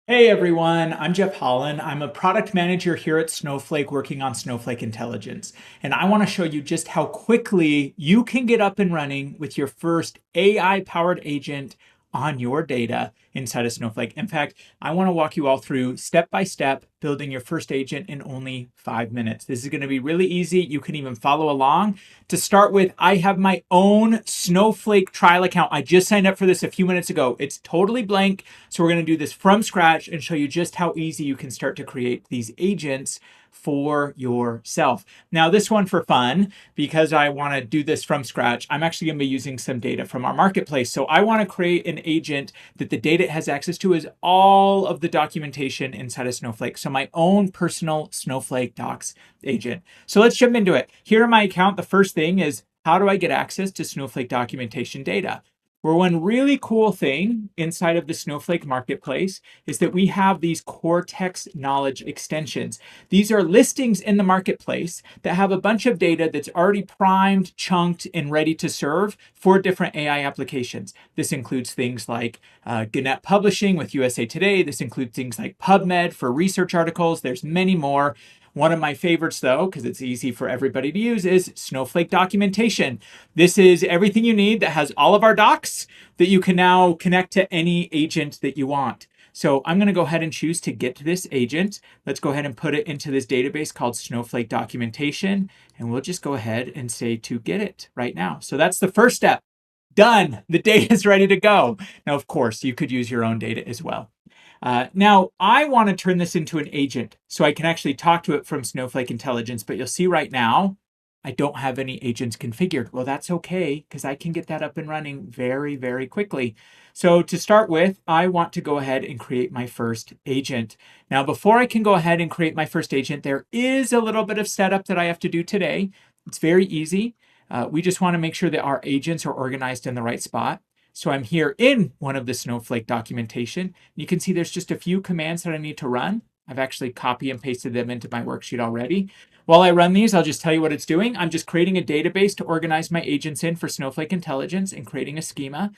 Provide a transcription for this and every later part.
Hey everyone, I'm Jeff Holland. I'm a product manager here at Snowflake working on Snowflake Intelligence. And I want to show you just how quickly you can get up and running with your first AI powered agent on your data inside of Snowflake. In fact, I want to walk you all through step by step building your first agent in only 5 minutes. This is going to be really easy. You can even follow along. To start with, I have my own Snowflake trial account. I just signed up for this a few minutes ago. It's totally blank. So we're going to do this from scratch and show you just how easy you can start to create these agents for yourself. Now, this one for fun, because I want to do this from scratch, I'm actually going to be using some data from our marketplace. So I want to create an agent that the data it has access to is all of the documentation inside of Snowflake. So my own personal Snowflake Docs agent. So let's jump into it. Here in my account, the first thing is, how do I get access to Snowflake documentation data? Well, one really cool thing inside of the Snowflake marketplace is that we have these Cortex knowledge extensions. These are listings in the marketplace that have a bunch of data that's already primed, chunked, and ready to serve for different AI applications. This includes things like Gannett Publishing with USA Today. This includes things like PubMed for research articles. There's many more. One of my favorites, though, because it's easy for everybody to use, is Snowflake documentation. This is everything you need that has all of our docs that you can now connect to any agent that you want. So I'm going to go ahead and choose to get to this agent. Let's go ahead and put it into this database called Snowflake documentation. And we'll just go ahead and say to get it right now. So that's the first step. Done. The data is ready to go. Now, of course, you could use your own data as well. Now, I want to turn this into an agent so I can actually talk to it from Snowflake Intelligence, but you'll see right now, I don't have any agents configured. Well, that's okay, because I can get that up and running very, very quickly. So to start with, I want to go ahead and create my first agent. Now, before I can go ahead and create my first agent, there is a little bit of setup that I have to do today. It's very easy. We just want to make sure that our agents are organized in the right spot. So I'm here in one of the Snowflake documentation. You can see there's just a few commands that I need to run. I've actually copy and pasted them into my worksheet already. While I run these, I'll just tell you what it's doing. I'm just creating a database to organize my agents in for Snowflake Intelligence and creating a schema.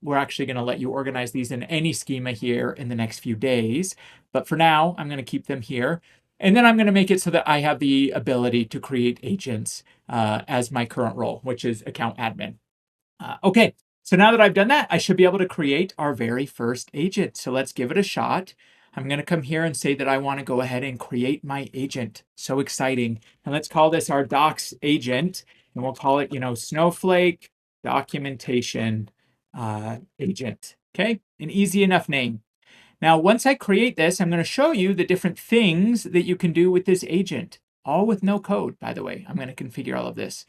We're actually going to let you organize these in any schema here in the next few days. But for now, I'm going to keep them here. And then I'm going to make it so that I have the ability to create agents as my current role, which is account admin. Okay. So now that I've done that, I should be able to create our very first agent. So let's give it a shot. I'm going to come here and say that I want to go ahead and create my agent. So exciting. And let's call this our docs agent. And we'll call it, Snowflake documentation agent. Okay, an easy enough name. Now, once I create this, I'm going to show you the different things that you can do with this agent, all with no code, by the way. I'm going to configure all of this.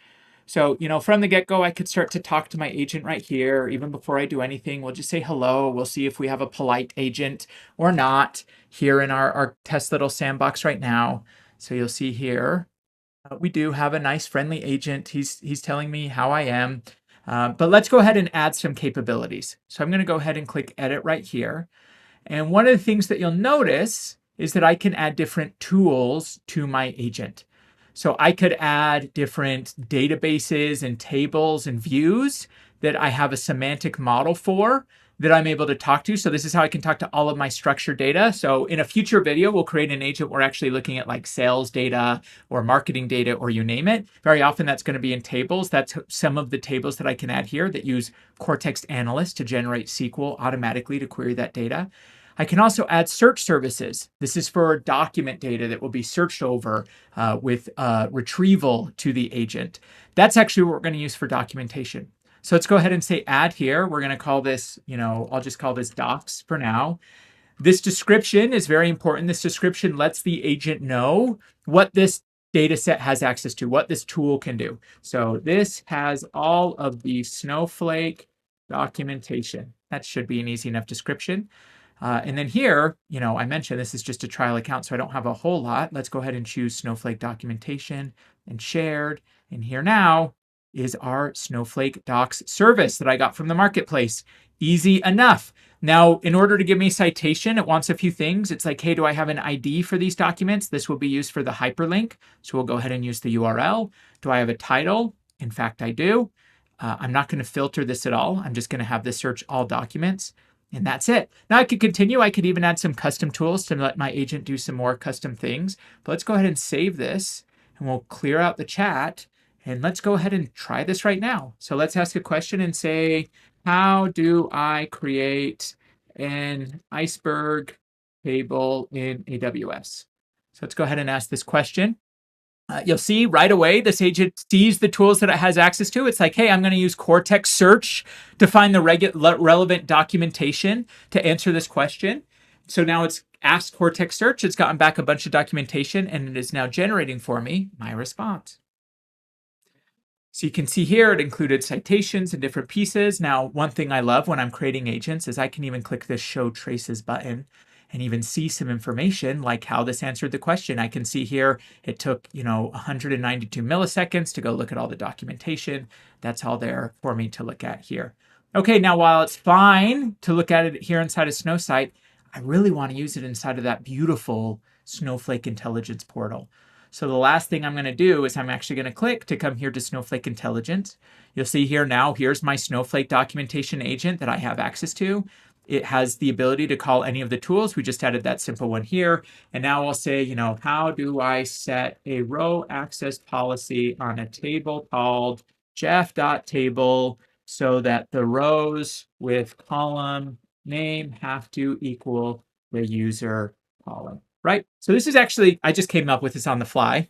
So, from the get-go, I could start to talk to my agent right here. Even before I do anything, we'll just say hello. We'll see if we have a polite agent or not here in our test little sandbox right now. So you'll see here, we do have a nice friendly agent. He's telling me how I am. But let's go ahead and add some capabilities. So I'm going to go ahead and click Edit right here. And one of the things that you'll notice is that I can add different tools to my agent. So I could add different databases and tables and views that I have a semantic model for that I'm able to talk to. So this is how I can talk to all of my structured data. So in a future video, we'll create an agent. We're actually looking at like sales data or marketing data or you name it. Very often that's going to be in tables. That's some of the tables that I can add here that use Cortex Analyst to generate SQL automatically to query that data. I can also add search services. This is for document data that will be searched over with retrieval to the agent. That's actually what we're going to use for documentation. So let's go ahead and say add here. We're going to call this, I'll just call this docs for now. This description is very important. This description lets the agent know what this data set has access to, what this tool can do. So this has all of the Snowflake documentation. That should be an easy enough description. And then here, I mentioned this is just a trial account, so I don't have a whole lot. Let's go ahead and choose Snowflake documentation and shared. And here now is our Snowflake Docs service that I got from the marketplace. Easy enough. Now, in order to give me citation, it wants a few things. It's like, hey, do I have an ID for these documents? This will be used for the hyperlink. So we'll go ahead and use the URL. Do I have a title? In fact, I do. I'm not going to filter this at all. I'm just going to have this search all documents. And that's it. Now I could continue. I could even add some custom tools to let my agent do some more custom things. But let's go ahead and save this and we'll clear out the chat. And let's go ahead and try this right now. So let's ask a question and say, how do I create an iceberg table in AWS? So let's go ahead and ask this question. You'll see right away this agent sees the tools that it has access to. It's like, hey, I'm going to use Cortex search to find the relevant documentation to answer this question. So now it's asked Cortex search. It's gotten back a bunch of documentation, and it is now generating for me my response. So you can see here it included citations and different pieces. Now, one thing I love when I'm creating agents is I can even click this Show Traces button and even see some information like how this answered the question. I can see here it took 192 milliseconds to go look at all the documentation. That's all there for me to look at here. Okay, now while it's fine to look at it here inside of Snowsight, I really want to use it inside of that beautiful Snowflake Intelligence portal. So the last thing I'm going to do is I'm actually going to click to come here to Snowflake Intelligence. You'll see here now, here's my Snowflake documentation agent that I have access to. It has the ability to call any of the tools. We just added that simple one here. And now I'll say, how do I set a row access policy on a table called Jeff.table so that the rows with column name have to equal the user column. Right? So this is actually, I just came up with this on the fly,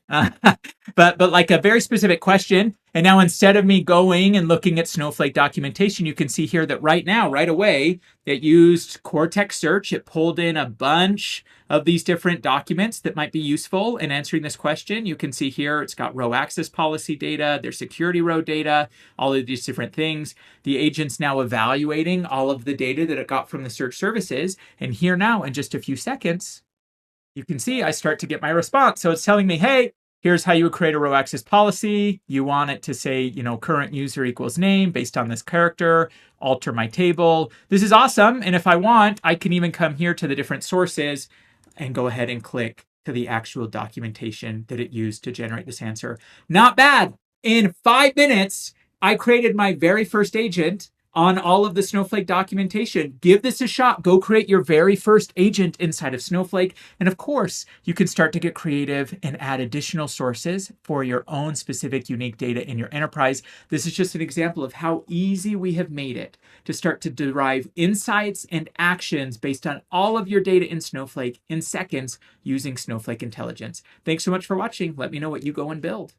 but like a very specific question. And now instead of me going and looking at Snowflake documentation, you can see here that right now, right away, it used Cortex search. It pulled in a bunch of these different documents that might be useful in answering this question. You can see here, it's got row access policy data, their security row data, all of these different things. The agent's now evaluating all of the data that it got from the search services. And here now, in just a few seconds, you can see I start to get my response. So it's telling me, hey, here's how you would create a row access policy. You want it to say, current user equals name based on this character, alter my table. This is awesome. And if I want, I can even come here to the different sources and go ahead and click to the actual documentation that it used to generate this answer. Not bad. In 5 minutes, I created my very first agent on all of the Snowflake documentation. Give this a shot. Go create your very first agent inside of Snowflake. And of course, you can start to get creative and add additional sources for your own specific unique data in your enterprise. This is just an example of how easy we have made it to start to derive insights and actions based on all of your data in Snowflake in seconds using Snowflake Intelligence. Thanks so much for watching. Let me know what you go and build.